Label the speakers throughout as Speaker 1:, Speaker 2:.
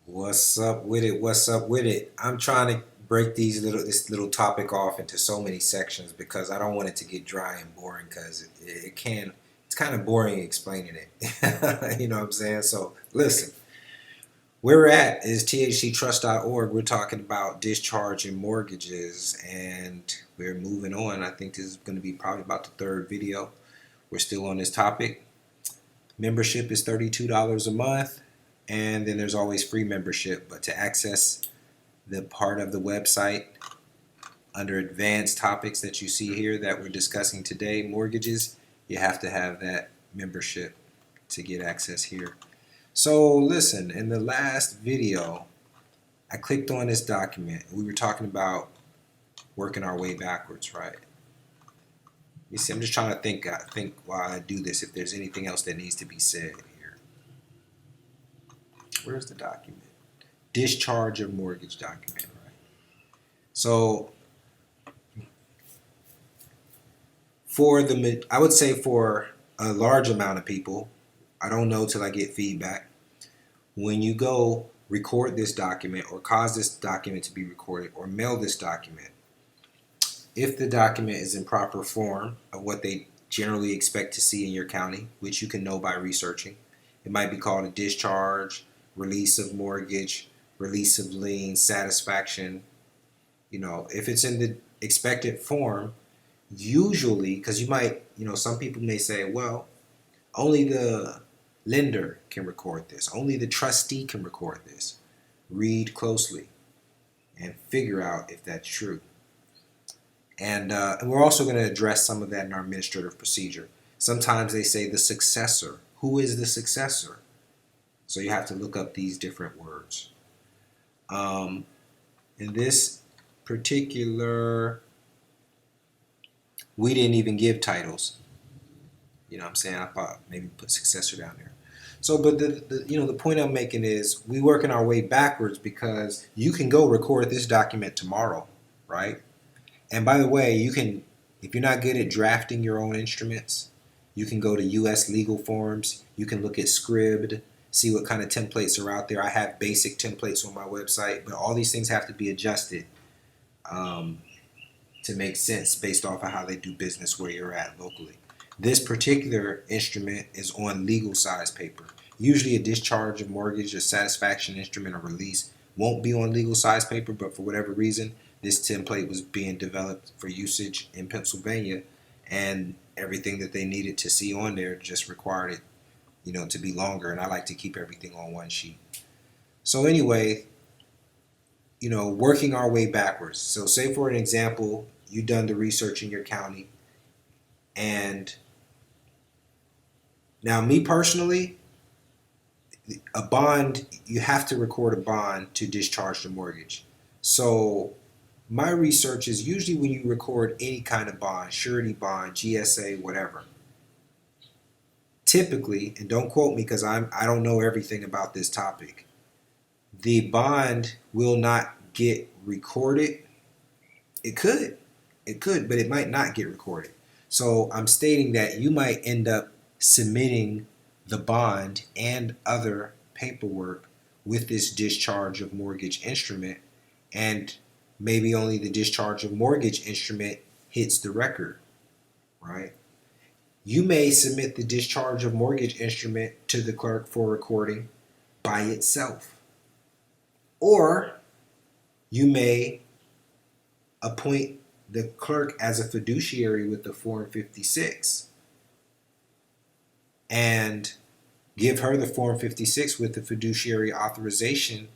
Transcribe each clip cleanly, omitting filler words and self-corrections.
Speaker 1: What's up with it? What's up with it? I'm trying to break this little topic off into so many sections because I don't want it to get dry and boring because it can it's kind of boring explaining it. You know what I'm saying? So listen, where we're at is thctrust.org. We're talking about discharging mortgages and we're moving on. I think this is going to be probably about the third video. We're still on this topic. Membership is $32 a month, and then there's always free membership. But to access the part of the website under advanced topics that you see here that we're discussing today, mortgages, you have to have that membership to get access here. So listen, in the last video, I clicked on this document. We were talking about working our way backwards, right? You see, I'm just trying to think while I do this if there's anything else that needs to be said here. Where's the document? Discharge of mortgage document, right? So I would say for a large amount of people, I don't know till I get feedback. When you go record this document or cause this document to be recorded or mail this document, if the document is in proper form of what they generally expect to see in your county, which you can know by researching, it might be called a discharge, release of mortgage, release of lien, satisfaction. You know, if it's in the expected form, usually, because some people may say, well, only the lender can record this, only the trustee can record this. Read closely and figure out if that's true. And we're also going to address some of that in our administrative procedure. Sometimes they say the successor. Who is the successor? So you have to look up these different words. In this particular, we didn't even give titles. You know what I'm saying? I thought maybe put successor down there. So, but the point I'm making is we working our way backwards because you can go record this document tomorrow, right? And by the way, you can, if you're not good at drafting your own instruments, you can go to US legal forms. You can look at Scribd, see what kind of templates are out there. I have basic templates on my website, but all these things have to be adjusted to make sense based off of how they do business where you're at locally. This particular instrument is on legal size paper. Usually a discharge of mortgage or satisfaction instrument or release won't be on legal size paper, but for whatever reason, this template was being developed for usage in Pennsylvania, and everything that they needed to see on there just required it, to be longer. And I like to keep everything on one sheet. So anyway, working our way backwards. So say for an example, you've done the research in your county, and now me personally, a bond, you have to record a bond to discharge the mortgage. So my research is usually when you record any kind of bond, surety bond, GSA, whatever. Typically, and don't quote me because I don't know everything about this topic, the bond will not get recorded. It could, but it might not get recorded. So I'm stating that you might end up submitting the bond and other paperwork with this discharge of mortgage instrument, and maybe only the discharge of mortgage instrument hits the record, right? You may submit the discharge of mortgage instrument to the clerk for recording by itself. Or you may appoint the clerk as a fiduciary with the Form 56 and give her the Form 56 with the fiduciary authorization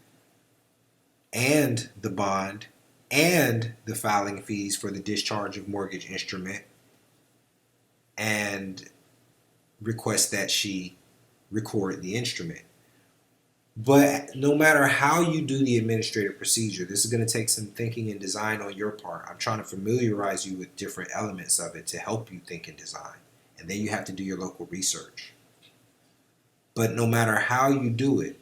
Speaker 1: and the bond and the filing fees for the discharge of mortgage instrument, and request that she record the instrument. But no matter how you do the administrative procedure, this is going to take some thinking and design on your part. I'm trying to familiarize you with different elements of it to help you think and design. And then you have to do your local research. But no matter how you do it,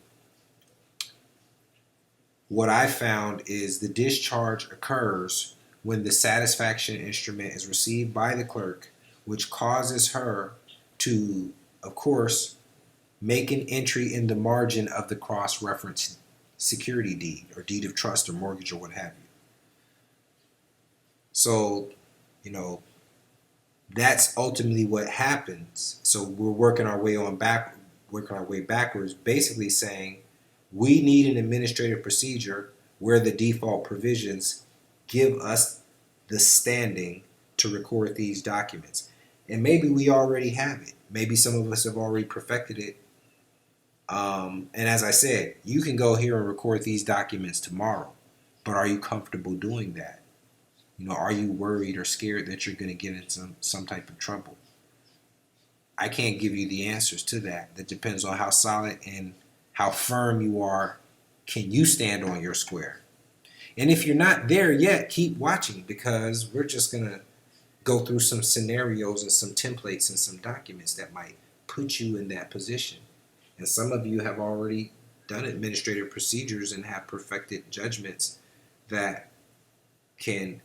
Speaker 1: what I found is the discharge occurs when the satisfaction instrument is received by the clerk, which causes her to, of course, make an entry in the margin of the cross-reference security deed or deed of trust or mortgage or what have you. So, you know, that's ultimately what happens. So we're working our way backwards, basically saying we need an administrative procedure where the default provisions give us the standing to record these documents. And maybe we already have it. Maybe some of us have already perfected it. And as I said, you can go here and record these documents tomorrow, but are you comfortable doing that? You know, are you worried or scared that you're going to get in some type of trouble? I can't give you the answers to that. That depends on how solid and how firm you are. Can you stand on your square? And if you're not there yet, keep watching, because we're just going to go through some scenarios and some templates and some documents that might put you in that position. And some of you have already done administrative procedures and have perfected judgments that can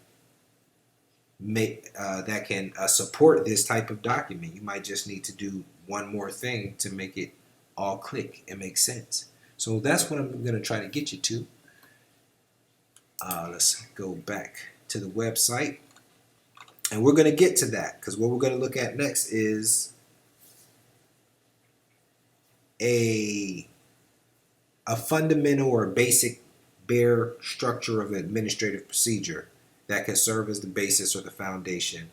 Speaker 1: support this type of document. You might just need to do one more thing to make it all click and make sense. So that's what I'm going to try to get you to. Let's go back to the website, and we're going to get to that, because what we're going to look at next is a fundamental or basic bare structure of administrative procedure that can serve as the basis or the foundation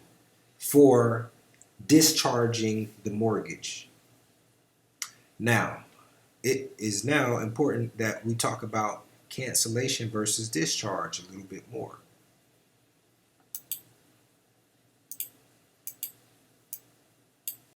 Speaker 1: for discharging the mortgage. Now, it is now important that we talk about cancellation versus discharge a little bit more.